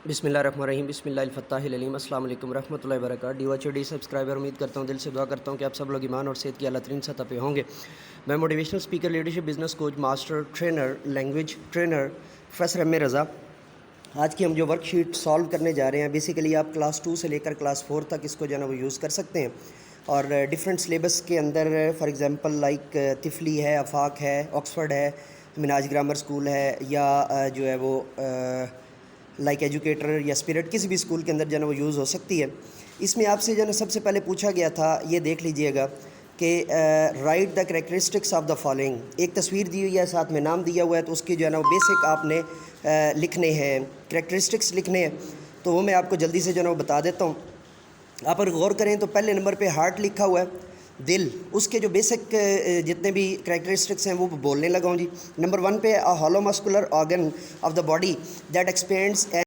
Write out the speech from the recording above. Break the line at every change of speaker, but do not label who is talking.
بسم اللہ الرحمن الرحیم، بسم اللہ الفتاح العلیم۔ السلام علیکم ورحمۃ اللہ وبرکاتہ۔ ڈی واچ ڈی سبسکرائبر، امید کرتا ہوں، دل سے دعا کرتا ہوں کہ آپ سب لوگ ایمان اور صحت کی اعلیٰ ترین سطح پہ ہوں گے۔ میں motivational speaker, leadership, business coach, master trainer, language trainer professor M Raza. آج کی ہم جو ورک شیٹ سالو کرنے جا رہے ہیں، بیسیکلی آپ کلاس 2 سے لے کر کلاس 4 تک اس کو جو ہے نا وہ یوز کر سکتے ہیں، اور ڈفرینٹ سلیبس کے اندر فار ایگزامپل لائک طفلی ہے، آفاق ہے، آکسفورڈ ہے، مناج گرامر اسکول ہے، یا جو ہے وہ لائک ایجوکیٹر یا اسپرٹ کسی بھی اسکول کے اندر جو ہے نا وہ یوز ہو سکتی ہے۔ اس میں آپ سے جو ہے نا سب سے پہلے پوچھا گیا تھا، یہ دیکھ لیجئے گا کہ right the characteristics of the following. ایک تصویر دی ہوئی ہے، ساتھ میں نام دیا ہوا ہے، تو اس کی جو ہے نا وہ بیسک آپ نے لکھنے ہیں، کریکٹرسٹکس لکھنے ہیں۔ تو وہ میں آپ کو جلدی سے جو ہے نا وہ بتا دیتا ہوں۔ آپ اگر غور کریں تو پہلے نمبر پہ ہارٹ لکھا ہوا ہے، دل، اس کے جو بیسک جتنے بھی کریکٹرسٹکس ہیں وہ بولنے لگا ہوں جی۔ نمبر 1 پہ hollow muscular organ of the body that expands